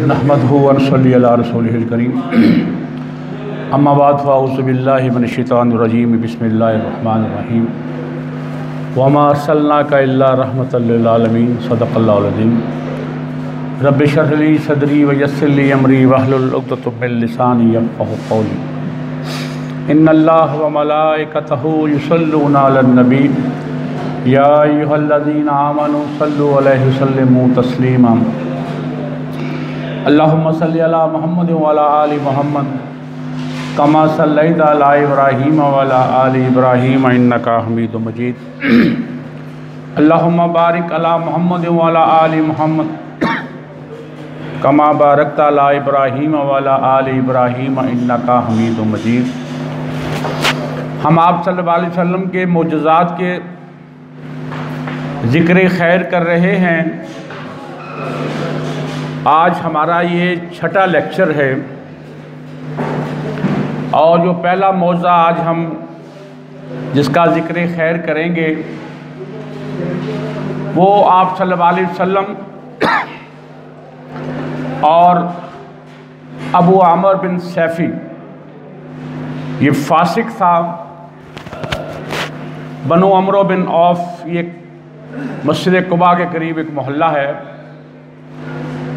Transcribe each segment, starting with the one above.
नहमदहु व नसल्ली अला रसूलिहिल करीम अम्मा बाद फ़अऊज़ु बिल्लाहि मिनश शैतानिर रजीम बिस्मिल्लाहिर रहमानिर रहीम वमा अर्सलनाका इल्ला रहमतल लिल आलमीन सदक़ल्लाहुल अज़ीम रब्बि इश्रह ली सदरी व यस्सिर ली अमरी वहलुल उक़दतम मिन लिसानी यफ़क़हू क़ौली इन्नल्लाह व मलाइकतहू युसल्लूना अलन नबी या अय्युहल्लज़ीना आमनू सल्लु अलैहि व सल्लिमू तस्लीमा अल्लाहुम्मा सल्लि अला मुहम्मद व अला आलि मुहम्मद कमा सल्लैता अला इब्राहीम व अला आलि इब्राहीम इन्नका हमीदुम मजीद अल्लाहुम्मा बारिक अला मुहम्मद व अला आलि मुहम्मद कमा बारकता अला इब्राहीम व अला आलि इब्राहीम इन्नका हमीदुम मजीद। हम आप सल्लल्लाहु अलैहि वसल्लम के मोजज़ात के ज़िक्र खैर कर रहे हैं। आज हमारा ये छठा लेक्चर है और जो पहला मौज़ा आज हम जिसका ज़िक्र खैर करेंगे वो आप सल्लल्लाहु अलैहि वसल्लम और अबू आमिर बिन सैफ़ी, ये फासिक था, बनु अमरो बिन औफ, ये मस्जिद कुबा के करीब एक मोहल्ला है,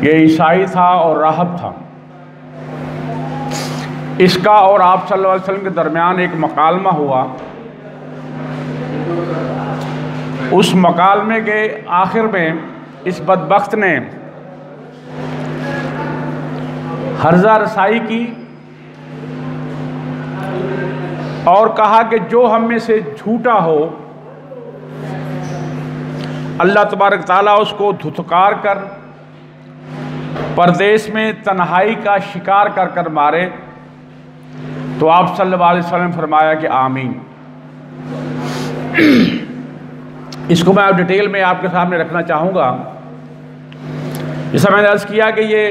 ये ईसाई था और राहब था। इसका और आप सल्लल्लाहु अलैहि वसल्लम के दरमियान एक मकालमा हुआ। उस मकालमे के आखिर में इस बदबख्त ने हर्जा रसाई की और कहा कि जो हम में से झूठा हो अल्लाह तबारक ताला उसको धुतकार कर परदेश में तन्हाई का शिकार कर कर मारे। तो आप सल्लल्लाहु अलैहि वसल्लम ने फरमाया कि आमीन। इसको मैं आप डिटेल में आपके सामने रखना चाहूँगा। जैसा मैंने अर्ज़ किया कि ये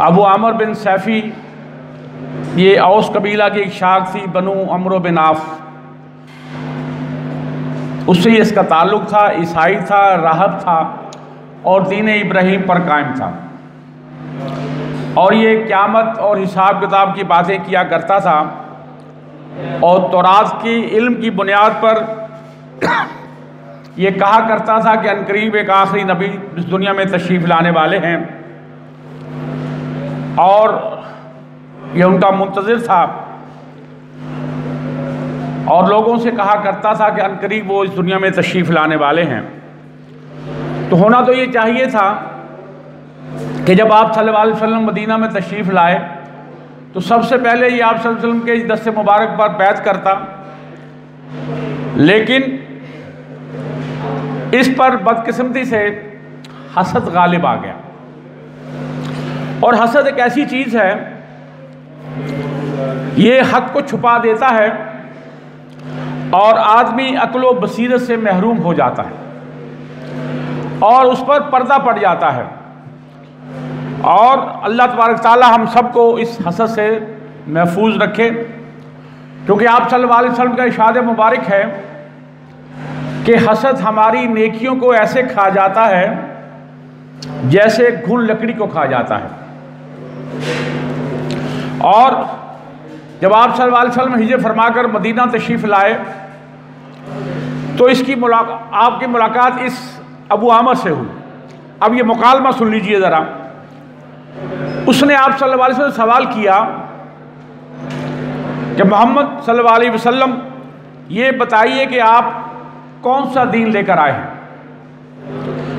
अबू आमिर बिन सैफ़ी, ये औस कबीला की एक शाख थी, बनु अमरो बिन आफ, उससे इसका ताल्लुक़ था। ईसाई था, राहब था और दीन इब्राहीम पर कायम था और ये क़यामत और हिसाब किताब की बातें किया करता था और तौरात की इल्म की बुनियाद पर ये कहा करता था कि अनकरीब एक आखिरी नबी इस दुनिया में तशरीफ़ लाने वाले हैं और ये उनका मुंतज़िर था और लोगों से कहा करता था कि अनकरीब वो इस दुनिया में तशरीफ़ लाने वाले हैं। तो होना तो ये चाहिए था कि जब आप सल्लल्लाहु अलैहि वसल्लम मदीना में तशरीफ़ लाए तो सबसे पहले ये आप सल्लल्लाहु अलैहि वसल्लम के दस्त मुबारक पर बैत करता, लेकिन इस पर बदकिस्मती से हसद गालिब आ गया। और हसद एक ऐसी चीज़ है, ये हक को छुपा देता है और आदमी अक्ल व बसीरत से महरूम हो जाता है और उस पर पर्दा पड़ जाता है। और अल्लाह तबारक ताला हम सबको इस हसद से महफूज रखे, क्योंकि आप सल्लल्लाहु अलैहि वसल्लम का इरशाद मुबारक है कि हसद हमारी नेकियों को ऐसे खा जाता है जैसे घुन लकड़ी को खा जाता है। और जब आप सल्लल्लाहु अलैहि वसल्लम हिजरत फरमाकर मदीना तशरीफ़ लाए तो इसकी आपकी मुलाकात इस अबू आमिर से हुई। अब ये मुकालमा सुन लीजिए ज़रा। उसने आप सल्लल्लाहु अलैहि वसल्लम से सवाल किया कि मोहम्मद सल्लल्लाहु अलैहि वसल्लम, ये बताइए कि आप कौन सा दीन लेकर आए हैं।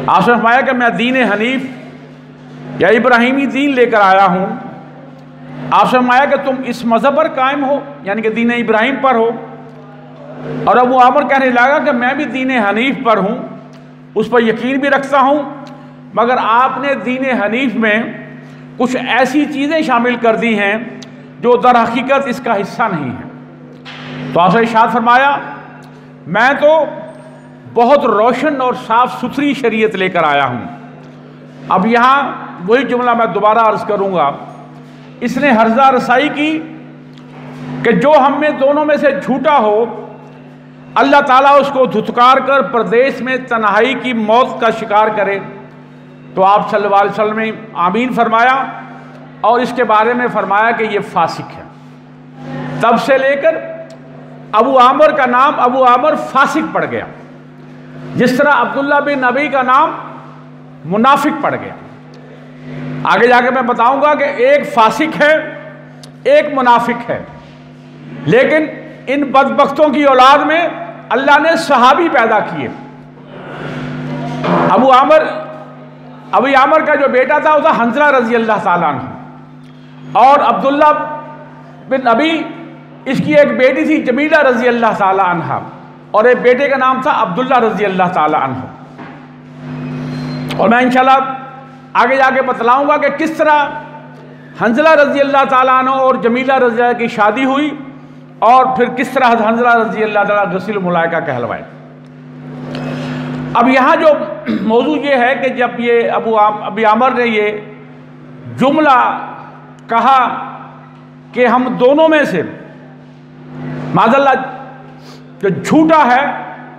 आपने फरमाया कि मैं दीन हनीफ या इब्राहिमी दीन लेकर आया हूँ। आपने फरमाया कि तुम इस मज़हब पर कायम हो, यानी कि दीन इब्राहिम पर हो। और अबू आमिर कहने लगा कि मैं भी दीन हनीफ पर हूँ, उस पर यकीन भी रखता हूँ, मगर आपने दीन हनीफ में कुछ ऐसी चीज़ें शामिल कर दी हैं जो दर हकीकत इसका हिस्सा नहीं है। तो आपने इरशाद फरमाया, मैं तो बहुत रोशन और साफ़ सुथरी शरीयत लेकर आया हूँ। अब यहाँ वही जुमला मैं दोबारा अर्ज़ करूँगा। इसने हर्जा रसाई की कि जो हम में दोनों में से झूठा हो अल्लाह ताला उसको धुतकार कर प्रदेश में तन्हाई की मौत का शिकार करे तो आप सल्लल्लाहु अलैहि वसल्लम ने आमीन फरमाया और इसके बारे में फरमाया कि ये फासिक है। तब से लेकर अबू आमर का नाम अबू आमर फासिक पड़ गया, जिस तरह अब्दुल्ला बिन अबी का नाम मुनाफिक पड़ गया। आगे जाके मैं बताऊंगा कि एक फासिक है, एक मुनाफिक है, लेकिन इन बदबख्तों की औलाद में अल्लाह ने सहाबी पैदा किए। अबू आमर का जो बेटा था वो था हंजला रजी अल्लाह ताला अन्हु, और अब्दुल्ला बिन अबी इसकी एक बेटी थी जमीला रजी अल्लाह ताला अन्हा, और एक बेटे का नाम था अब्दुल्ला रजी अल्लाह ताला अन्हु। और मैं इंशाल्लाह आगे जाके बतलाऊंगा कि किस तरह हंजला रजी अल्लाह ताला अन्हु और जमीला रजी अल्लाह की शादी हुई, और फिर किस तरह हंजला रजी अल्लाह ताला गसील मुलाइका कहलवाए। अब यहाँ जो मौजू ये है कि जब ये अबू आमर ने ये जुमला कहा कि हम दोनों में से माज़अल्लाह जो झूठा है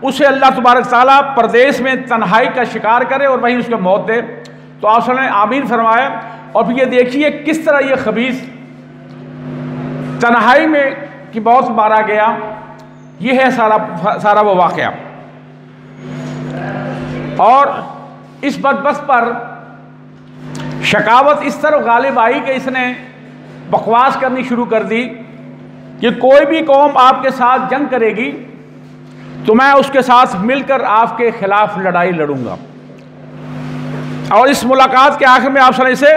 उसे अल्लाह तबारक ताला परदेश में तन्हाई का शिकार करे और वहीं उसको मौत दे, तो आप ने आमीन फरमाया। और फिर ये देखिए किस तरह ये खबीस तन्हाई में की मौत मारा गया। ये है सारा वो वाक़या। और इस बदबख्त पर शकावत इस तरह गालिब आई कि इसने बकवास करनी शुरू कर दी कि कोई भी कौम आपके साथ जंग करेगी तो मैं उसके साथ मिलकर आपके खिलाफ लड़ाई लड़ूंगा। और इस मुलाकात के आखिर में आप इसे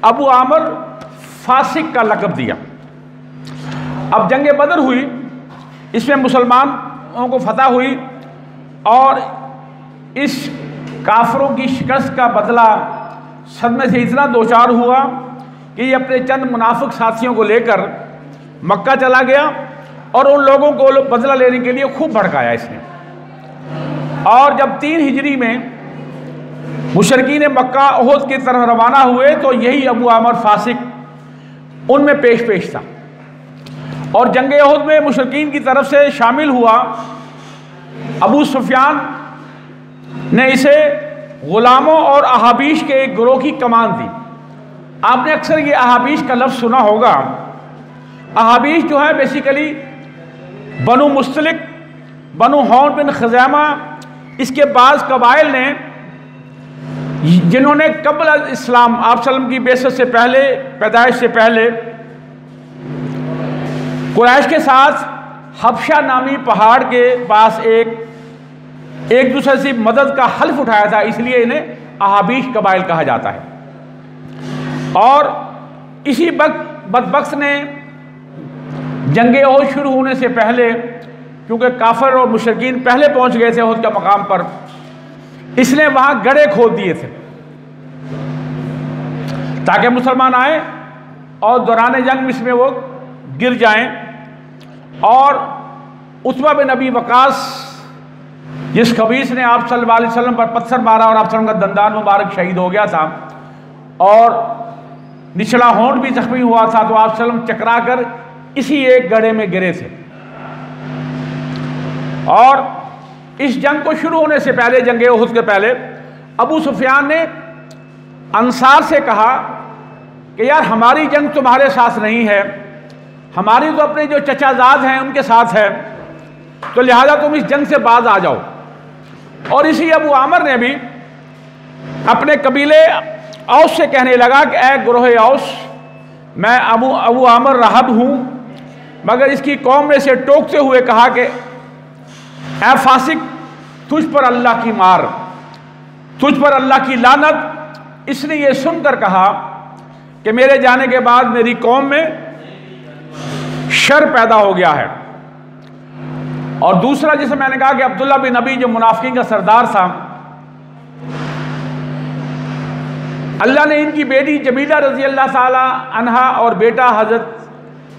अबू आमर फासिक का लक़ब दिया। अब जंग बदर हुई, इसमें मुसलमानों को फतह हुई, और इस काफरों की शिकस्त का बदला सदमे से इतना दो चार हुआ कि ये अपने चंद मुनाफिक साथियों को लेकर मक्का चला गया और उन लोगों को बदला लेने के लिए खूब भड़काया इसने। और जब 3 हिजरी में मुशरिकीन मक्का उहद की तरफ रवाना हुए तो यही अबू आमर फासिक उनमें पेश था, और जंग उहद में मुशरिकीन की तरफ से शामिल हुआ। अबू सुफियान ने इसे गुलामों और अहाबीश के एक गिरोह की कमान दी। आपने अक्सर ये अहाबीश का लफ्ज़ सुना होगा। अहाबीश जो है बेसिकली बनु मुस्तलिक, बनु हौन बिन खज़ैमा, इसके बाद कबाइल ने जिन्होंने कब्ल इस्लाम आप सल्लम की बेसत से पहले, पैदाइश से पहले कुरैश के साथ हबशा नामी पहाड़ के पास एक दूसरे से मदद का हल्फ उठाया था, इसलिए इन्हें अहाबीश कबाइल कहा जाता है। और इसी बदबख्त ने जंग उहद शुरू होने से पहले, क्योंकि काफिर और मुशरिकीन पहले पहुंच गए थे उहद के मकाम पर, इसने वहां गड्ढे खोद दिए थे ताकि मुसलमान आए और दौरान जंग इसमें वो गिर जाएं। और उतबा बिन अबी वकास, जिस खबीस ने आप सल्लल्लाहु अलैहि वसल्लम पर पत्थर मारा और आप सल्लम का दंदान मुबारक शहीद हो गया था और निचला होंठ भी जख्मी हुआ था, तो आप सल्लम चकरा कर इसी एक गड्ढे में गिरे थे। और इस जंग को शुरू होने से पहले, जंग उहद के पहले, अबू सुफियान ने अंसार से कहा कि यार हमारी जंग तुम्हारे साथ नहीं है, हमारी तो अपने जो चचाजाद हैं उनके साथ है, तो लिहाजा तुम इस जंग से बाज आ जाओ। और इसी अबू आमर ने भी अपने कबीले औस से कहने लगा कि ऐ गुरोह औस, मैं अबू आमर राहब हूँ, मगर इसकी कौम ने इसे टोकते हुए कहा कि ऐ फासिक, तुझ पर अल्लाह की मार, तुझ पर अल्लाह की लानत। इसने ये सुनकर कहा कि मेरे जाने के बाद मेरी कौम में शर पैदा हो गया है। और दूसरा, जिसे मैंने कहा कि अब्दुल्ला बिन अबी जो मुनाफिकीन का सरदार था, अल्लाह ने इनकी बेटी जमीला रजी अल्लाह ताला अन्हा और बेटा हजरत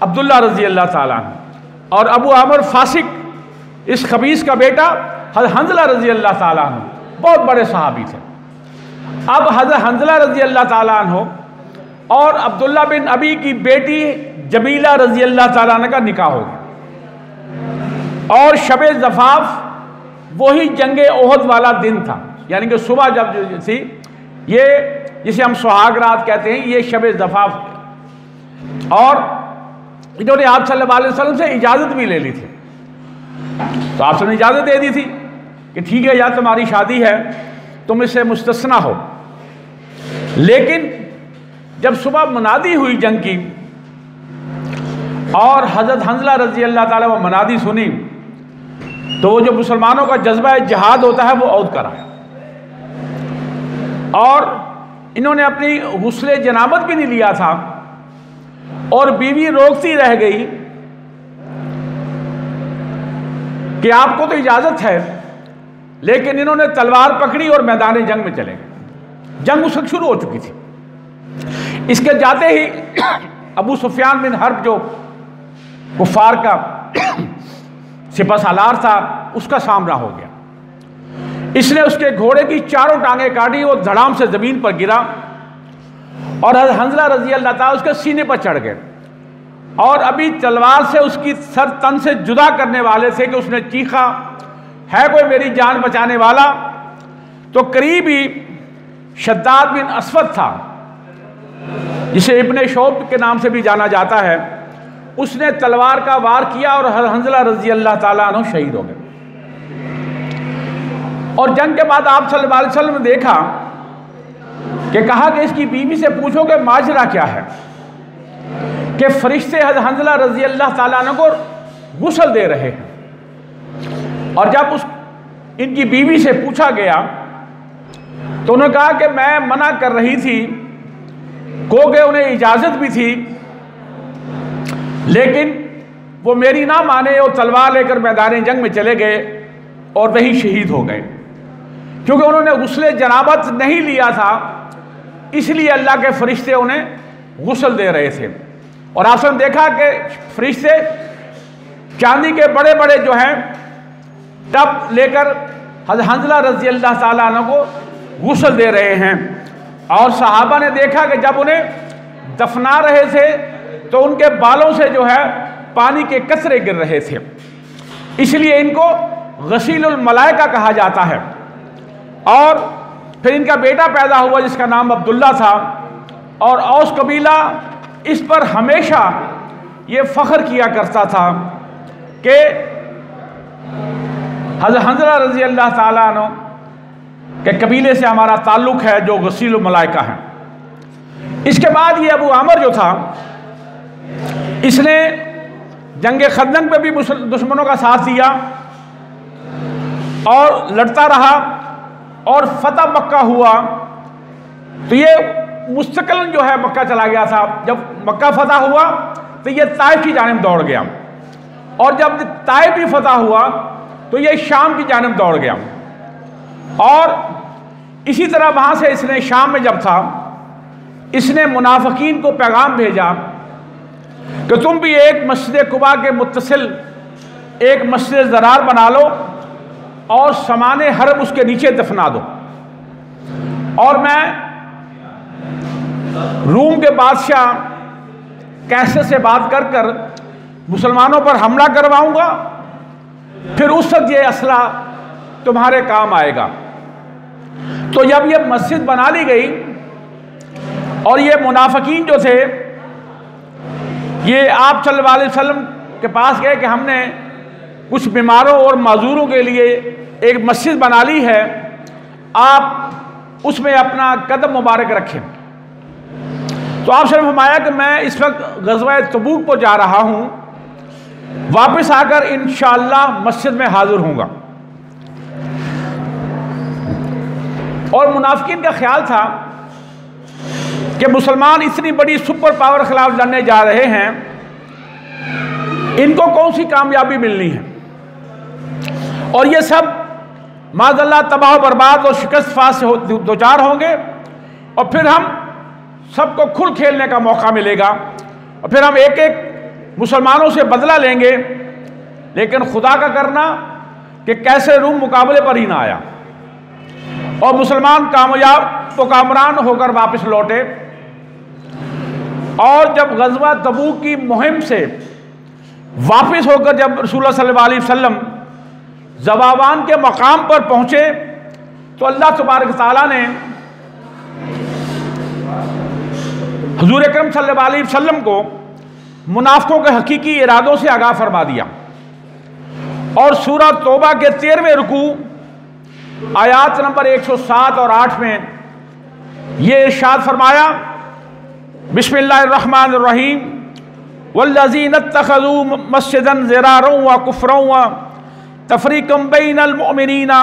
अब्दुल्ला रजी अल्लाह ताला अन्हा और अबू आमर फासिक, इस खबीस का बेटा हंजला रजी अल्लाह ताला अन्हु बहुत बड़े सहाबी थे। अब हजरत हंजला रजी अल्लाह ताला अन्हु और अब्दुल्ला बिन अबी की बेटी जमीला रजी अल्लाह ताला अन्हा का निकाह हो गया। और शब ज़फ़ाफ़ वही जंग उहद वाला दिन था, यानी कि सुबह जब थी ये जिसे हम सुहाग रात कहते हैं, ये शब ज़फ़ाफ। और इन्होंने आप सल्लल्लाहु अलैहि वसल्लम से इजाज़त भी ले ली थी। तो आपसे इजाज़त दे दी थी कि ठीक है यार, तुम्हारी शादी है, तुम इससे मुस्तस्ना हो। लेकिन जब सुबह मुनादी हुई जंग की और हज़रत हंज़ला रज़ी अल्लाह ताला वो मुनादी सुनी, तो वो जो मुसलमानों का जज्बा जिहाद होता है वो औद कर आया। और इन्होंने अपनी गुस्ले जनाबत भी नहीं लिया था, और बीवी रोकती रह गई कि आपको तो इजाज़त है, लेकिन इन्होंने तलवार पकड़ी और मैदान जंग में चले गए। जंग उस वक्त शुरू हो चुकी थी। इसके जाते ही अबू सुफियान बिन हर्ब जो कुफार का सिपह सालार था, उसका सामना हो गया। इसने उसके घोड़े की चारों टांगें काटी, वो धड़ाम से जमीन पर गिरा और हंज़ला रज़ी अल्लाह ताला उसके सीने पर चढ़ गए, और अभी तलवार से उसकी सर तन से जुदा करने वाले थे कि उसने चीखा, है कोई मेरी जान बचाने वाला? तो करीब ही शद्दाद बिन अस्वद था, जिसे इब्ने शौब के नाम से भी जाना जाता है, उसने तलवार का वार किया और हंज़ला रज़ी अल्लाह ताला अन्हु शहीद हो गए। और जंग के बाद आप सल्लल्लाहु अलैहि वसल्लम ने देखा कि कहा कि इसकी बीवी से पूछो कि माजरा क्या है, कि फरिश्ते हंज़ला रज़ी अल्लाह ताला अन्हु को गुस्ल दे रहे हैं। और जब इनकी बीवी से पूछा गया तो उन्होंने कहा कि मैं मना कर रही थी, को कि उन्हें इजाज़त भी थी, लेकिन वो मेरी ना माने और तलवार लेकर मैदान जंग में चले गए और वही शहीद हो गए। क्योंकि उन्होंने गुस्ले जनाबत नहीं लिया था, इसलिए अल्लाह के फरिश्ते उन्हें गुस्ल दे रहे थे। और आपने देखा कि फरिश्ते चांदी के बड़े बड़े जो हैं टब लेकर हंज़ला रज़ी अल्लाह ताला अन्हु को गुस्ल दे रहे हैं। और सहाबा ने देखा कि जब उन्हें दफना रहे थे तो उनके बालों से जो है पानी के कतरे गिर रहे थे, इसलिए इनको गसीलुल मलाइका कहा जाता है। और फिर इनका बेटा पैदा हुआ जिसका नाम अब्दुल्ला था, और औस कबीला इस पर हमेशा ये फ़ख्र किया करता था कि हंज़ला रज़ी अल्लाह ताला अन्हु के कबीले से हमारा ताल्लुक़ है जो गसीलुल मलाइका है। इसके बाद ये अबू आमर जो था, इसने जंगे खंदक में भी दुश्मनों का साथ दिया और लड़ता रहा, और फतह मक्का हुआ तो ये मुस्तकिलन जो है मक्का चला गया था। जब मक्का फतह हुआ तो ये ताइफ की जानिब दौड़ गया, और जब ताइफ भी फतह हुआ तो ये शाम की जानिब दौड़ गया। और इसी तरह वहाँ से इसने शाम में जब था, इसने मुनाफिकीन को पैगाम भेजा कि तुम भी एक मस्जिद कुबा के मुत्तसिल एक मस्जिद ज़रार बना लो और समाने हरम उसके नीचे दफना दो, और मैं रूम के बादशाह कैसर से बात कर कर मुसलमानों पर हमला करवाऊंगा, फिर उस वक्त ये असला तुम्हारे काम आएगा। तो जब ये मस्जिद बना ली गई और ये मुनाफिकीन जो थे ये आप सल्लल्लाहु अलैहि वसल्लम के पास गए कि हमने कुछ बीमारों और माजूरों के लिए एक मस्जिद बना ली है, आप उसमें अपना कदम मुबारक रखें। तो आपने फरमाया कि मैं इस वक्त गज़वा तबूक पर जा रहा हूँ, वापस आकर इंशाअल्लाह मस्जिद में हाजिर होऊंगा। और मुनाफिकीन का ख्याल था कि मुसलमान इतनी बड़ी सुपर पावर के खिलाफ लड़ने जा रहे हैं, इनको कौन सी कामयाबी मिलनी है, और ये सब माज़अल्लाह तबाह बर्बाद और शिकस्त फास से दो चार होंगे, और फिर हम सबको खुल खेलने का मौका मिलेगा, और फिर हम एक एक मुसलमानों से बदला लेंगे। लेकिन खुदा का करना कि कैसे रूम मुकाबले पर ही ना आया और मुसलमान कामयाब तो कामरान होकर वापस लौटे। और जब गज़वा तबूक की मुहिम से वापस होकर जब रसूलुल्लाह सल्लल्लाहु अलैहि वसल्लम ज़वाबान के मकाम पर पहुँचे तो अल्लाह तबारक तआला ने हुजूर अकरम सल्लल्लाहु अलैहि वसल्लम को मुनाफिकों के हकीकी इरादों से आगाह फरमा दिया। और सूरह तौबा के 13वें रुकू आयात नंबर 107 और 8 में ये इरशाद फरमाया, बिस्मिल्लाहिर्रहमानिर्रहीम वल्लज़ीना इत्तख़ज़ू मस्जिदन ज़िरारन व कुफ़रन व तफ़रीक़न बैनल मुअमिनीना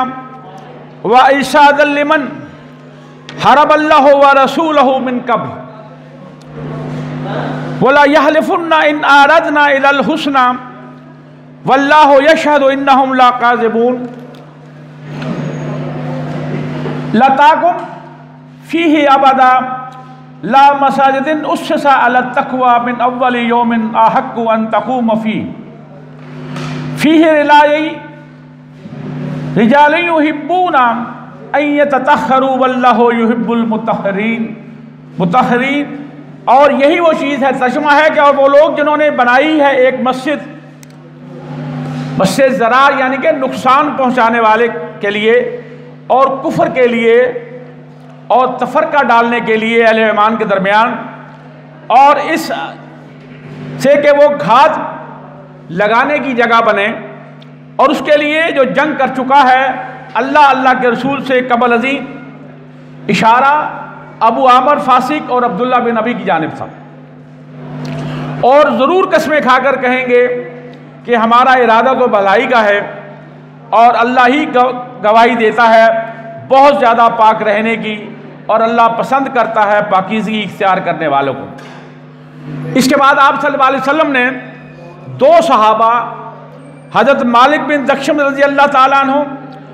व इरशादन लिमन हरबल्लाहु व रसूलहु मिन क़ब्ल वला यहलिफुन्ना इन आरदना इलल हुस्ना वल्लाहु यशहदु इन्नहुम लाकाज़िबून लताकुम फीही अबदा ला मसाजिदिन उस्सिसा अला तक़वा मिन अव्वलि यौमिन अहक्कु अन तक़ूम फीही रिजालन युहिब्बूना अन यततहहरू वल्लाहु युहिब्बुल मुतहहरीन। और यही वो चीज़ है, तर्जुमा है कि और वो लोग जिन्होंने बनाई है एक मस्जिद ज़रार यानी कि नुकसान पहुंचाने वाले के लिए और कुफर के लिए और तफरका डालने के लिए अहले ईमान के दरमियान, और इस से कि वो घात लगाने की जगह बने, और उसके लिए जो जंग कर चुका है अल्लाह के रसूल से कबल अज़ी, इशारा अबू आमर फासिक और अब्दुल्ला बिन नबी की जानिब था। और ज़रूर कसमें खाकर कहेंगे कि हमारा इरादा तो भलाई का है और अल्लाह ही गवाही देता है बहुत ज़्यादा पाक रहने की, और अल्लाह पसंद करता है पाकीज़गी इख्तियार करने वालों को। इसके बाद आप सल्लल्लाहु अलैहि वसल्लम ने दो सहाबा हज़रत मालिक बिन दक्षम रज़ी अल्लाह ताला अन्हु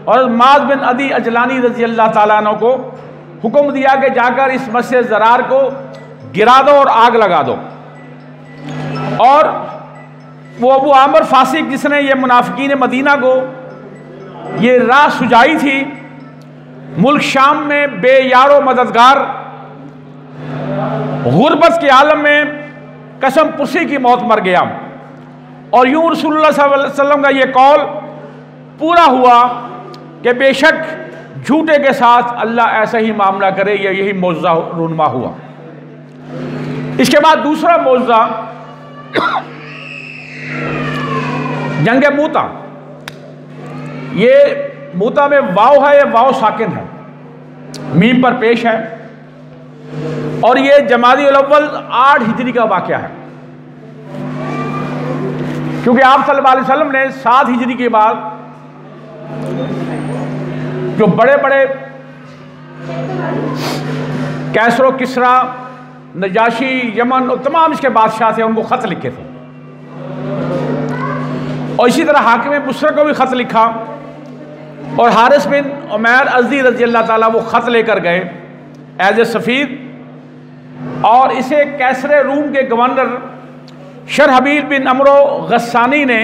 और माज़ बिन अदी अजलानी रज़ी अल्लाह ताला अन्हु को हुक्म दिया कि जाकर इस मस्जिद ज़रार को गिरा दो और आग लगा दो। और वो अबू आमर फासिक जिसने ये मुनाफिकीन मदीना को ये राह सुझाई थी, मुल्क शाम में बेयारो मददगार गुर्बत के आलम में कसम पुसी की मौत मर गया। और यूं रसूलुल्लाह सल्लल्लाहु अलैहि वसल्लम का ये कौल पूरा हुआ कि बेशक झूठे के साथ अल्लाह ऐसा ही मामला करे, या यही मौजज़ा रूनमा हुआ। इसके बाद दूसरा मौजज़ा जंग मूता। ये मूता में वाव है, ये वाव साकिन है, मीम पर पेश है, और ये जमादी अव्वल 8 हिजरी का वाक़या है, क्योंकि आप सल्लल्लाहु अलैहि वसल्लम ने 7 हिजरी के बाद जो बड़े बड़े कैसरो किसरा नजाशी यमन और तमाम इसके बादशाह थे उनको ख़त लिखे थे, और इसी तरह हाकिम बुसरा को भी ख़त लिखा, और हारिस बिन उमैर अज़दी रज़ी अल्लाह ताला वो ख़त लेकर गए एज ए सफ़ीर, और इसे कैसरे रूम के गवर्नर शरहबील बिन अमरो गस्सानी ने,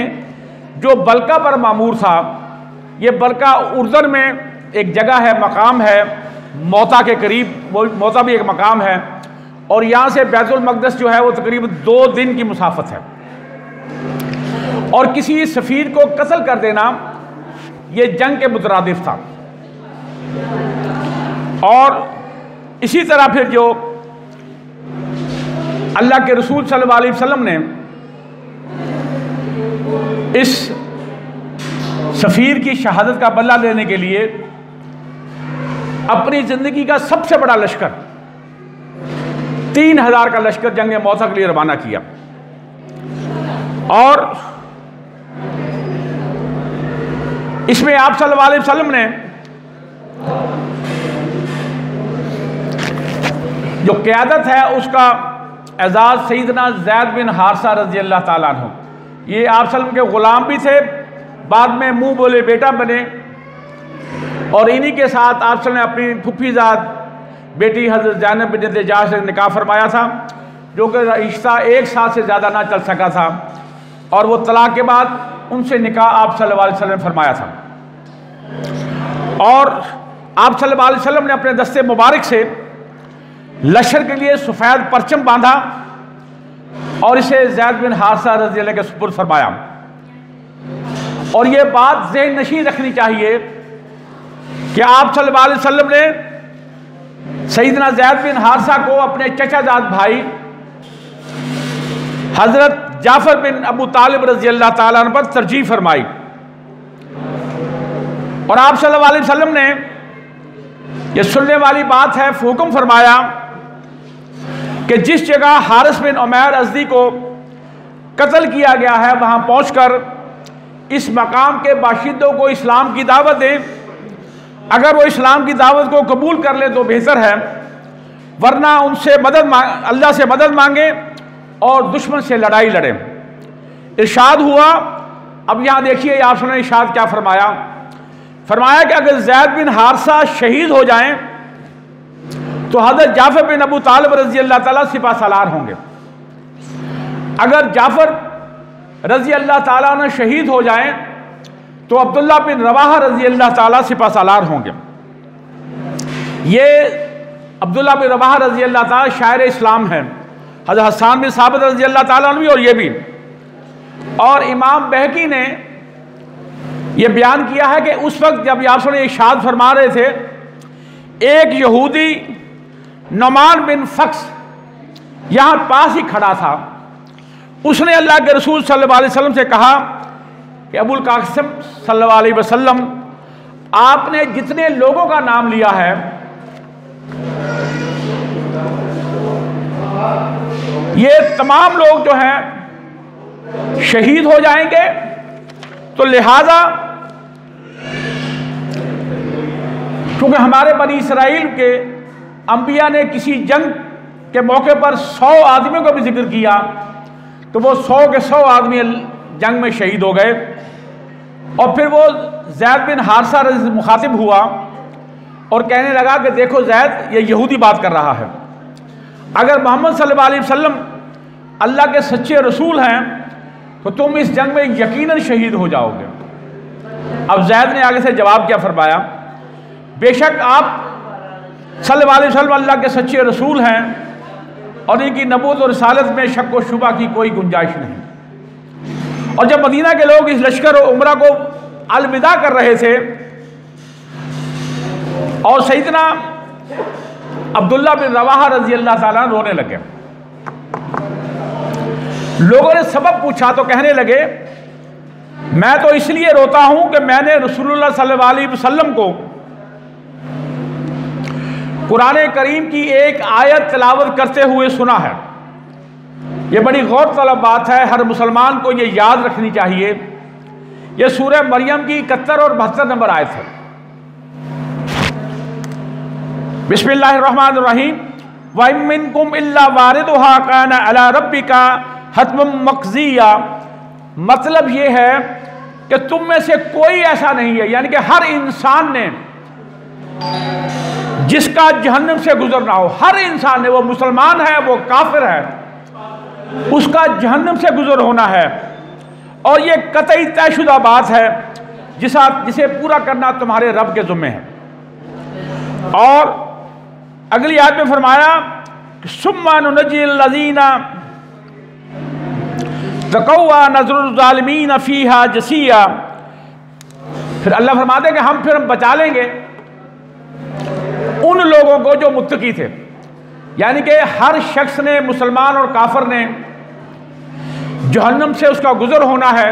जो बल्का पर मामूर था, ये बल्का उर्दन में एक जगह है, मकाम है मौता के करीब, वो मौता भी एक मकाम है, और यहाँ से बैतुल मक़दस जो है वो तकरीबन 2 दिन की मुसाफत है। और किसी सफ़ीर को कत्ल कर देना ये जंग के मुतरादिफ था। और इसी तरह फिर जो अल्लाह के रसूल सल्लल्लाहु अलैहि वसल्लम ने इस सफ़ीर की शहादत का बदला लेने के लिए अपनी ज़िंदगी का सबसे बड़ा लश्कर 3000 का लश्कर जंग मौता के लिए रवाना किया। और इसमें आप सल्लल्लाहु अलैहि वसल्लम ने जो क़यादत है उसका एजाज़ सैयदना ज़ैद बिन हारिसा रज़ी अल्लाह ताला अन्हु, ये आप सल्लल्लाहु अलैहि वसल्लम के ग़ुलाम भी थे, बाद में मुंह बोले बेटा बने, और इन्हीं के साथ आप सल्लल्लाहु अलैहि वसल्लम ने अपनी फुफीज़ाद बेटी हज़रत ज़ैनब बिन्त जहश से निकाह फरमाया था, जो कि रिश्ता 1 साल से ज़्यादा ना चल सका था, और वो तलाक के बाद उनसे निकाह आप सल्लल्लाहु अलैहि वसल्लम ने फरमाया था। और आप सल्लल्लाहु अलैहि वसल्लम ने अपने दस्ते मुबारक से लश्कर के लिए सफ़ेद परचम बांधा और इसे ज़ैद बिन हारिसा रज़ी अल्लाह के सुपुर्द फरमाया। और ये बात ज़हन नशीं रखनी चाहिए कि आप सल्लल्लाहु अलैहि वसल्लम ने सईदना ज़ैद बिन हारिसा को अपने चचाजाद भाई हजरत जाफर बिन अबू तालिब रजी अल्लाह ताला अन्हु पर तरजीह फरमाई और आप सल्लल्लाहु अलैहि वसल्लम ने यह सुनने वाली बात है, हुक्म फरमाया कि जिस जगह हारिस बिन उमैर अज़दी को कत्ल किया गया है वहां पहुंचकर इस मकाम के बाशिंदों को इस्लाम की दावत दें। अगर वो इस्लाम की दावत को कबूल कर ले तो बेहतर है, वरना उनसे अल्लाह से मदद मांगे और दुश्मन से लड़ाई लड़े। इरशाद हुआ, अब यहां देखिए आपने इरशाद क्या फरमाया। फरमाया कि अगर ज़ैद बिन हारिसा शहीद हो जाएं तो हज़रत जाफर बिन अबू तालिब रजी अल्लाह ताला सिपा सालार होंगे। अगर जाफर रजी अल्लाह ताला ने शहीद हो जाएं तो अब्दुल्ला बिन रवाहा रजी अल्लाह ताला सिपा सालार होंगे। ये अब्दुल्ला बिन रवाहा रजी अल्लाह ताला शायर इस्लाम है, हज़रत हसन बिन साबित रजी अल्लाह ताला अन्हु भी और ये भी। और इमाम बहकी ने यह बयान किया है कि उस वक्त जब आप सुने इरशाद फरमा रहे थे, एक यहूदी नुमान बिन फक्स यहां पास ही खड़ा था। उसने अल्लाह के रसूल सल्लल्लाहु अलैहि वसल्लम से कहा कि अबुल कासिम सल्लल्लाहु अलैहि वसल्लम, आपने जितने लोगों का नाम लिया है ये तमाम लोग जो हैं शहीद हो जाएंगे, तो लिहाजा क्योंकि हमारे बनी इसराइल के अंबिया ने किसी जंग के मौके पर 100 आदमियों का भी जिक्र किया, तो वो 100 के 100 आदमी जंग में शहीद हो गए। और फिर वो ज़ैद बिन हारिसा मुखातिब हुआ और कहने लगा कि देखो ज़ैद, ये यहूदी बात कर रहा है, अगर मोहम्मद सल्लल्लाहु अलैहि वसल्लम अल्लाह के सच्चे रसूल हैं तो तुम इस जंग में यकीनन शहीद हो जाओगे। अब ज़ैद ने आगे से जवाब क्या फरमाया, बेशक आप सल्लल्लाहु अलैहि वसल्लम अल्लाह के सच्चे रसूल हैं और इनकी नबूवत और रिसालत में शक व शुबा की कोई गुंजाइश नहीं। और जब मदीना के लोग इस लश्कर और उमरा को अलविदा कर रहे थे और सैयदना अब्दुल्ला बिन रवाहा रजी अल्लाह ताला रोने लगे, लोगों ने सबब पूछा तो कहने लगे, मैं तो इसलिए रोता हूं कि मैंने रसूलुल्लाह सल्लल्लाहु अलैहि वसल्लम को कुरान करीम की एक आयत तिलावत करते हुए सुना है। यह बड़ी गौर तलब बात है, हर मुसलमान को यह याद रखनी चाहिए। यह सूरह मरियम की 71 और 72 नंबर आयत है। बिस्मिल्लाहिर्रहमानिर्रहीम, व इन मिनकुम इल्ला वारिदुहा काना अला रब्बिका हतमम मक़ज़िया। मतलब यह है कि तुम में से कोई ऐसा नहीं है, यानी कि हर इंसान ने जिसका जहन्नम से गुजरना हो, हर इंसान ने, वो मुसलमान है वो काफिर है, उसका जहन्नम से गुजर होना है। और ये कतई तयशुदा बात है जिसे पूरा करना तुम्हारे रब के ज़िम्मे है। और अगली आयत में फरमाया, सुम्मा नुनज्जिल लज़ीना तक़व्वा नज़रुल ज़ालिमीन फ़ीहा जसिया। फिर अल्लाह फरमाते हैं कि हम बचा लेंगे उन लोगों को जो मुत्तकी थे, यानी कि हर शख्स ने, मुसलमान और काफिर ने, जहन्नम से उसका गुजर होना है।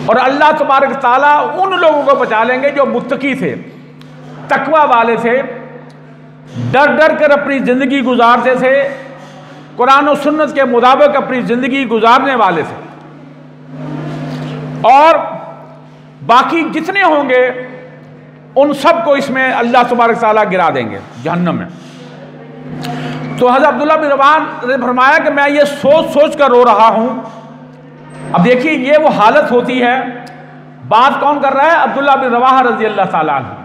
और अल्लाह तबारक ताला उन लोगों को बचा लेंगे जो मुत्तकी थे, तकवा वाले थे, डर डर कर अपनी जिंदगी गुजारते थे, कुरान और सुन्नत के मुताबिक अपनी जिंदगी गुजारने वाले थे। और बाकी जितने होंगे उन सब को इसमें अल्लाह तबारक ताला गिरा देंगे जहन्नम में। तो हज़रत अब्दुल्ला बिन रवाहा ने फरमाया कि मैं ये सोच सोच कर रो रहा हूं। अब देखिए ये वो हालत होती है, बात कौन कर रहा है, अब्दुल्ला बिन रवाहा रजी अल्लाह ताला अन्हु,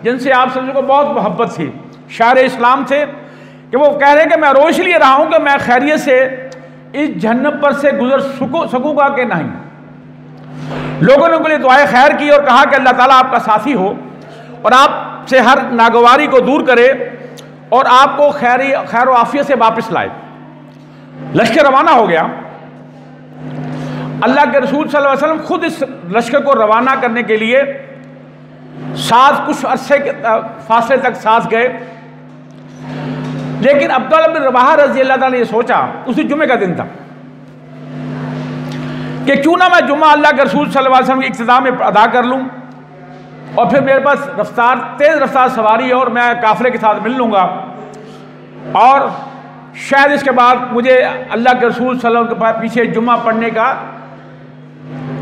जिनसे आप सभी को बहुत मोहब्बत थी, शायर इस्लाम थे, कि वो कह रहे हैं कि मैं रो इसलिए रहा हूं कि मैं खैरियत से इस जहन्नम पर से गुजर सकूंगा कि नहीं। लोगों ने उनके लिए दुआएं खैर की और कहा कि अल्लाह ताला आपका साथी हो और आपसे हर नागवारी को दूर करे और आपको खैर व आफियत से वापस लाए। लश्कर रवाना हो गया। अल्लाह के रसूल सल्लल्लाहु अलैहि वसल्लम खुद इस लश्कर को रवाना करने के लिए साथ कुछ अरसे के फासले तक साथ गए लेकिन अब्दुल्लाह बिन रवाहा रज़ी अल्लाह ताला ने सोचा, उसी जुमे का दिन था, कि क्यों ना मैं जुम्मा अल्लाह के रसूल सल्लल्लाहु अलैहि वसल्लम की इक्तिदा में अदा कर लूँ, और फिर मेरे पास तेज़ रफ्तार सवारी है और मैं काफ़िले के साथ मिल लूँगा, और शायद इसके बाद मुझे अल्लाह के रसूल सल्लल्लाहु अलैहि वसल्लम के पीछे जुम्मा पढ़ने का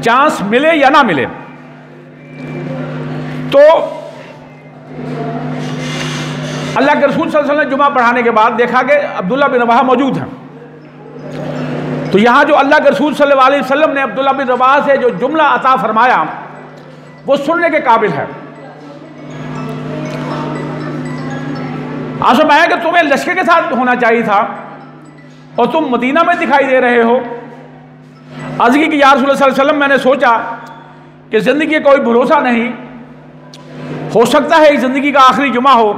चांस मिले या ना मिले। तो अल्लाह के रसूल सल्लल्लाहु अलैहि वसल्लम ने जुम्मा पढ़ाने के बाद देखा कि अब्दुल्लाह बिन रवाहा मौजूद हैं। तो यहाँ जो अल्लाह के रसूल सल्लल्लाहु अलैहि वसल्लम ने अब्दुल्लाह बिन रवाहा से जो जुमला अता फरमाया वो सुनने के काबिल है। आसम आया कि तुम्हें लश्कर के साथ होना चाहिए था और तुम मदीना में दिखाई दे रहे हो। अर्ज़ की कि या रसूल सल्लल्लाहु अलैहि वसल्लम, मैंने सोचा कि ज़िंदगी का कोई भरोसा नहीं, हो सकता है इस ज़िंदगी का आखिरी जुमा हो,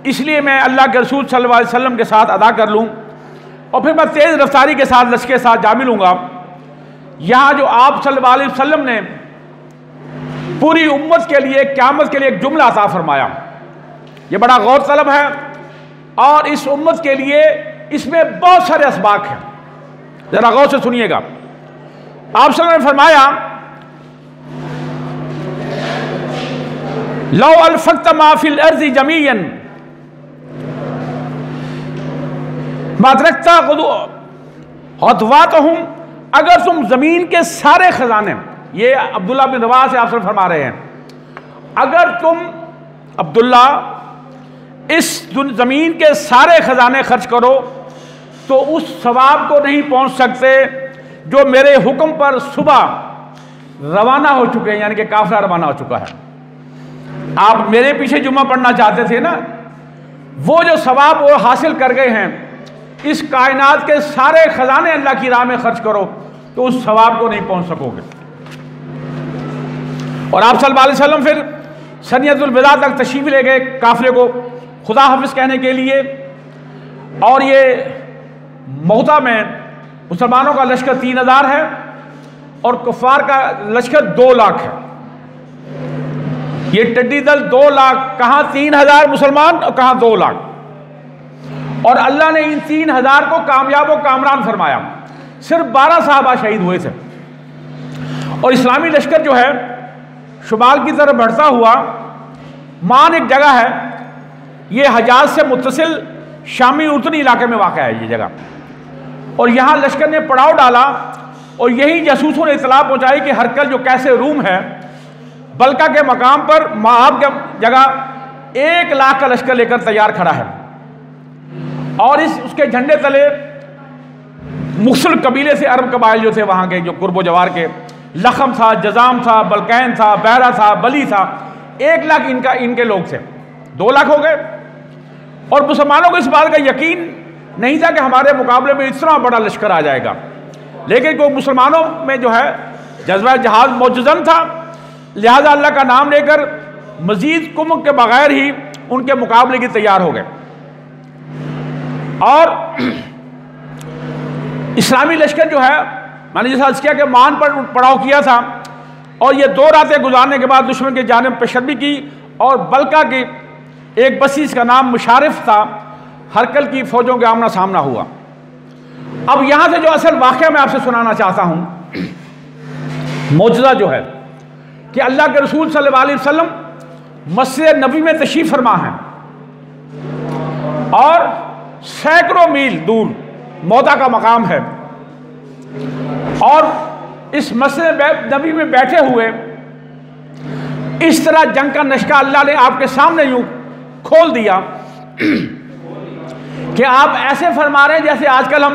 इसलिए मैं अल्लाह के रसूल सल्लल्लाहु अलैहि वसल्लम के साथ अदा कर लूँ और फिर मैं तेज़ रफ्तारी के साथ लश्कर के साथ जा मिलूँगा। यहाँ जो आप सल्लल्लाहु अलैहि वसल्लम ने पूरी उम्मत के लिए क़यामत के लिए एक जुमला अता फरमाया, ये बड़ा गौर तलब है और इस उम्मत के लिए इसमें बहुत सारे असबाक हैं। ज़रा गौर से सुनिएगा। आप सल्लल्लाहु अलैहि वसल्लम ने फरमाया, लौ अलफक्त मा फिल अर्ज़ि जमीयन मातरक्ता हतवातहुम, अगर तुम जमीन के सारे खजाने, ये अब्दुल्लाह बिन रवाहा से आप फरमा रहे हैं, अगर तुम अब्दुल्ला इस जमीन के सारे खजाने खर्च करो तो उस सवाब को नहीं पहुंच सकते जो मेरे हुक्म पर सुबह रवाना हो चुके हैं, यानी कि काफिला रवाना हो चुका है। आप मेरे पीछे जुम्मा पढ़ना चाहते थे ना, वो जो सवाब वो हासिल कर गए हैं, इस कायनात के सारे खजाने अल्लाह की राह में खर्च करो तो उस सवाब को नहीं पहुंच सकोगे। और आप सल्लल्लाहु अलैहि वसल्लम फिर सनियतुल विदा तक तशरीफ ले गए काफिले को खुदा हाफिज कहने के लिए, और ये मोहता में मुसलमानों का लश्कर 3000 है और कुफार का लश्कर 2 लाख है। ये टिड्डी दल 2 लाख, कहाँ 3000 मुसलमान और कहाँ 2 लाख, और अल्लाह ने इन 3000 को कामयाब और कामरान फरमाया। सिर्फ 12 साहबा शहीद हुए थे। और इस्लामी लश्कर जो है शुमाल की तरफ बढ़ता हुआ, मान एक जगह है, ये हजाज से मुत्तसिल शामी उर्दनी इलाके में वाक़ है ये जगह, और यहाँ लश्कर ने पड़ाव डाला और यही जासूसों ने इतला पहुँचाई कि हरकल जो कैसे रूम है बल्का के मकाम पर महाब के जगह 1 लाख का लश्कर लेकर तैयार खड़ा है, और उसके झंडे तले मुख्तलिफ कबीले से अरब कबाइल जो थे वहाँ के, जो कुर्बो जवार के, लखम था, जजाम था, बलकैन था, बहरा था, बली था, 1 लाख इनके लोग थे। 2 लाख हो गए। और मुसलमानों को इस बात का यकीन नहीं था कि हमारे मुकाबले में इतना बड़ा लश्कर आ जाएगा, लेकिन को मुसलमानों में जो है जज्बा जहाज मौजूदन था, लिहाजा अल्लाह का नाम लेकर मजीद कुम्क के बगैर ही उनके मुकाबले की तैयार हो गए। और इस्लामी लश्कर जो है, मैंने जैसा अर्ज़ किया कि मान पर पड़ाव किया था, और ये 2 रातें गुजारने के बाद दुश्मन की जानिब पेशकदमी की, और बल्का की एक बसीस का नाम मुशारिफ था, हरकल की फौजों के आमना सामना हुआ। अब यहाँ से जो असल वाक़या मैं आपसे सुनाना चाहता हूँ, मौजज़ा जो है कि अल्लाह के रसूल सल्लल्लाहु अलैहि वसल्लम मस्जिद नबी में तशरीफ़ फरमा हैं, और सैकड़ों मील दूर मौता का मकाम है, और इस मस्जिद नबी में बैठे हुए इस तरह जंग का नक्शा अल्लाह ने आपके सामने यूं खोल दिया कि आप ऐसे फरमा रहे हैं जैसे आजकल हम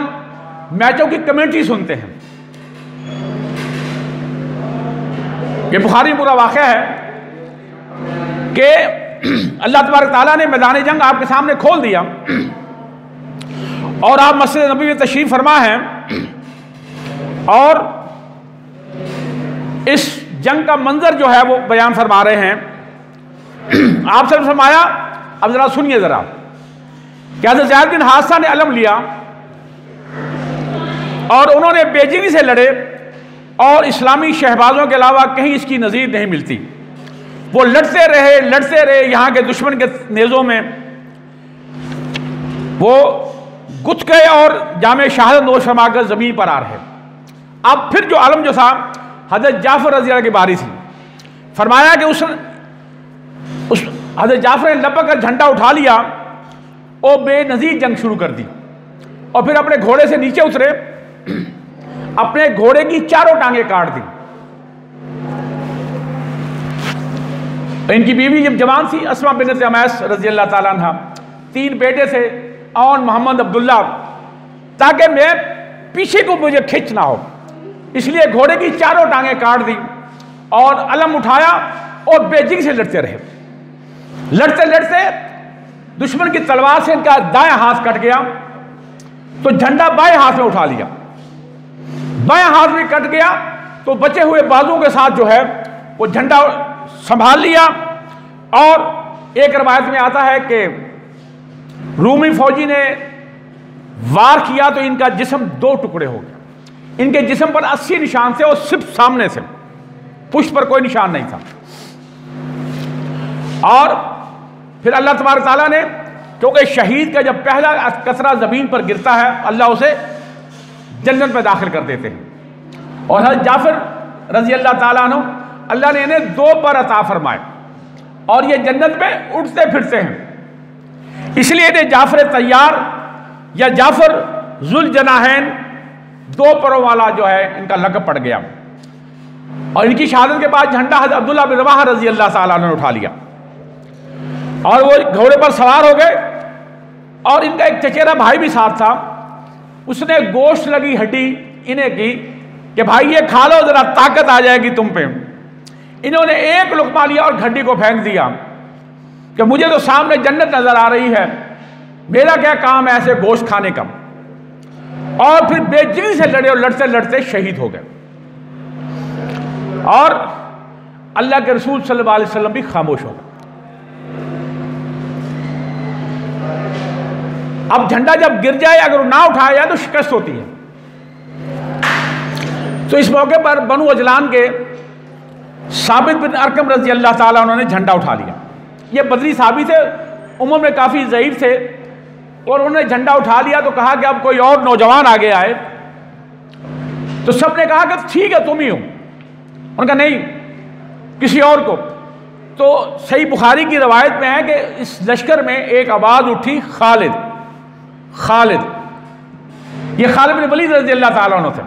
मैचों की कमेंट्री सुनते हैं। ये बुखारी पूरा वाक़या है कि अल्लाह तबारक ताला ने मैदान जंग आपके सामने खोल दिया, और आप मस्जिद नबी में तशरीफ़ फरमा हैं, और इस जंग का मंजर जो है वो बयान फरमा रहे हैं। आप सब फरमाया, अब जरा सुनिए जरा, क्या हज़रत ज़ैद बिन हारिसा ने अलम लिया और उन्होंने बेजिंगी से लड़े, और इस्लामी शहबाजों के अलावा कहीं इसकी नज़ीर नहीं मिलती। वो लड़ते रहे यहाँ के दुश्मन के नेज़ों में, वो गुथ गए और जामे शहादत नोश फरमाकर ज़मीन पर आ रहे। अब फिर जो आलम जो था हज़रत जाफ़र रज़ी अल्लाह की बारी थी। फरमाया कि उस हज़रत जाफ़र ने लपक कर झंडा उठा लिया और बेनज़ीर जंग शुरू कर दी और फिर अपने घोड़े से नीचे उतरे, अपने घोड़े की चारों टांगें काट दी। इनकी बीवी जब जवान थी अस्मा बिन्त उमैस रज़ी अल्लाह ताला अन्हा, 3 बेटे थे और मोहम्मद अब्दुल्ला, ताकि मैं पीछे को मुझे खिंच ना हो, इसलिए घोड़े की चारों टांगें काट दी और अलम उठाया और बेजिंग से लड़ते रहे। लड़ते लड़ते दुश्मन की तलवार से इनका दायां हाथ कट गया तो झंडा बाएं हाथ में उठा लिया, बाएं हाथ में कट गया तो बचे हुए बाजुओं के साथ जो है वो झंडा संभाल लिया। और एक रवायत में आता है कि रूमी फौजी ने वार किया तो इनका जिस्म 2 टुकड़े हो गया। इनके जिस्म पर 80 निशान थे और सिर्फ सामने से, पुष्ट पर कोई निशान नहीं था। और फिर अल्लाह तबारक ताला ने, क्योंकि शहीद का जब पहला कतरा जमीन पर गिरता है अल्लाह उसे जन्नत में दाखिल कर देते हैं। और हज़रत जाफ़र रज़ी अल्लाह ताला अन्हु, अल्लाह ने इन्हें 2 पर अता फरमाए और ये जन्नत में उठते फिरते हैं, इसलिए इन्हें जाफ़र तैयार या जाफ़र जुल जनाहैन, 2 परों वाला जो है इनका लक़ब पड़ गया। और इनकी शहादत के बाद झंडा हज़रत अब्दुल्ला बिन रवाहा रज़ी अल्लाह ताला अन्हु ने उठा लिया और वो घोड़े पर सवार हो गए। और इनका एक चचेरा भाई भी साथ था, उसने गोश्त लगी हड्डी इन्हें की कि भाई ये खा लो, जरा ताकत आ जाएगी तुम पे। इन्होंने एक लुक़मा लिया और हड्डी को फेंक दिया कि मुझे तो सामने जन्नत नजर आ रही है, मेरा क्या काम है ऐसे गोश्त खाने का। और फिर बेजिंग से लड़े और लड़ते लड़ते शहीद हो गए। और अल्लाह के रसूल सल्लल्लाहु अलैहि वसल्लम भी खामोश हो गए। अब झंडा जब गिर जाए, अगर ना उठाया जाए तो शिकस्त होती है। तो इस मौके पर बनु अजलान के साबित बिन अरकम रज़ी अल्लाह ताला उन्होंने झंडा उठा लिया। ये बदरी साहबी थे, उम्र में काफ़ी ज़ईफ़ थे और उन्होंने झंडा उठा लिया तो कहा कि अब कोई और नौजवान आगे आए। तो सबने कहा कि ठीक है तुम ही हो। उनका नहीं, किसी और को। तो सही बुखारी की रवायत में है कि इस लश्कर में एक आवाज़ उठी, खालिद खालिद। ये खालिद बिन वलीद रज़ी अल्लाह ताला अन्हु थे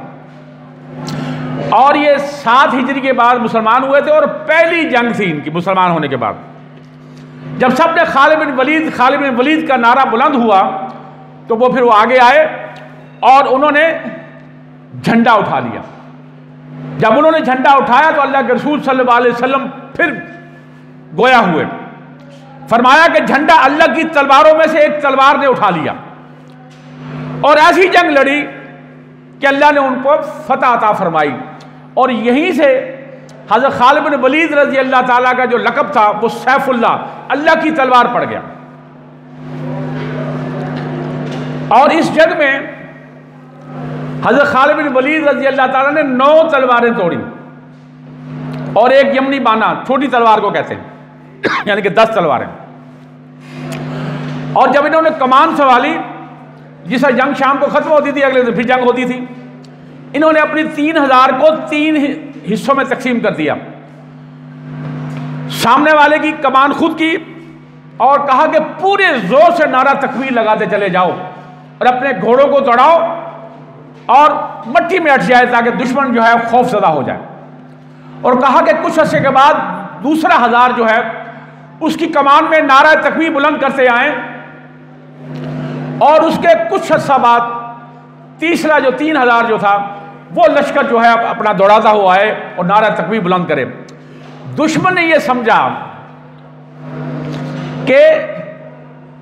और ये 7 हिजरी के बाद मुसलमान हुए थे और पहली जंग थी इनकी मुसलमान होने के बाद। जब सबने खालिद बिन वलीद का नारा बुलंद हुआ तो वो फिर वो आगे आए और उन्होंने झंडा उठा लिया। जब उन्होंने झंडा उठाया तो अल्लाह के रसूल सल्लल्लाहु अलैहि वसल्लम फिर गोया हुए। फरमाया कि झंडा अल्लाह की तलवारों में से एक तलवार ने उठा लिया और ऐसी जंग लड़ी कि अल्लाह ने उनको फतह अता फरमाई। और यहीं से हज़रत खालिद बिन वलीद रज़ी अल्लाह ताला का जो लक़ब था वो सैफुल्लाह, अल्लाह की तलवार पड़ गया। और इस जंग में हज़रत खालिद बिन वलीद रज़ी अल्लाह ताला ने 9 तलवारें तोड़ी और एक यमनी बाना, छोटी तलवार को कहते हैं, यानी कि 10 तलवारें। और जब इन्होंने कमान संभाली, जिससे जंग शाम को खत्म होती थी, अगले दिन फिर जंग होती थी, इन्होंने अपनी 3000 को 3 हिस्सों में तकसीम कर दिया। सामने वाले की कमान खुद की और कहा कि पूरे जोर से नारा तकबीर लगाते चले जाओ और अपने घोड़ों को दौड़ाओ और मट्टी में अट जाए ताकि दुश्मन जो है खौफजदा हो जाए। और कहा कि कुछ अर्से के बाद दूसरा 1000 जो है उसकी कमान में नारा तकबीर बुलंद करते आए और उसके कुछ अर्सा बाद तीसरा जो 3000 जो था वो लश्कर जो है अपना दौड़ाता हुआ आए और नारा तकबीर बुलंद करे। दुश्मन ने यह समझा कि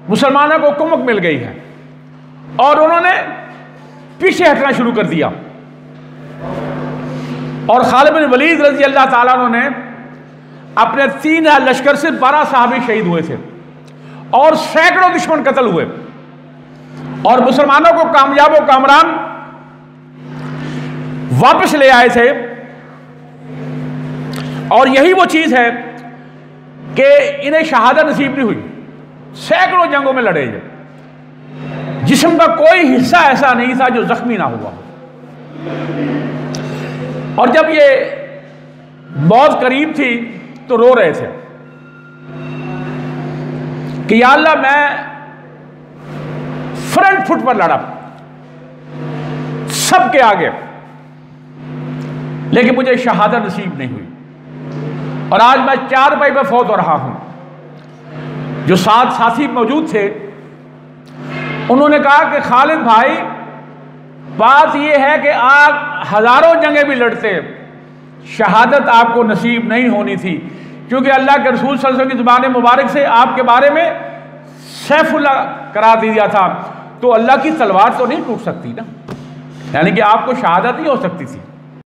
मुसलमानों को कुमक मिल गई है और उन्होंने पीछे हटना शुरू कर दिया। और खालिद बिन वलीद रज़ी अल्लाह ताला ने अपने 3000 लश्कर से 12 सहाबी शहीद हुए थे और सैकड़ों दुश्मन कत्ल हुए और मुसलमानों को कामयाब व कामरान वापस ले आए थे। और यही वो चीज है कि इन्हें शहादत नसीब नहीं हुई, सैकड़ों जंगों में लड़े जिस्म का कोई हिस्सा ऐसा नहीं था जो जख्मी ना हुआ हो। और जब ये बहुत करीब थी तो रो रहे थे कि या अल्लाह, मैं फ्रंट फुट पर लड़ा सबके आगे, लेकिन मुझे शहादत नसीब नहीं हुई और आज मैं चारपाई पर फौत हो रहा हूं। जो साथ साथी मौजूद थे उन्होंने कहा कि खालिद भाई, बात यह है कि आप हजारों जंगें भी लड़ते, शहादत आपको नसीब नहीं होनी थी, क्योंकि अल्लाह के रसूल सल्लल्लाहु अलैहि वसल्लम की ज़ुबान मुबारक से आपके बारे में सैफुल्लाह करार दिया था, तो अल्लाह की तलवार तो नहीं टूट सकती ना, यानी कि आपको शहादत ही हो सकती थी।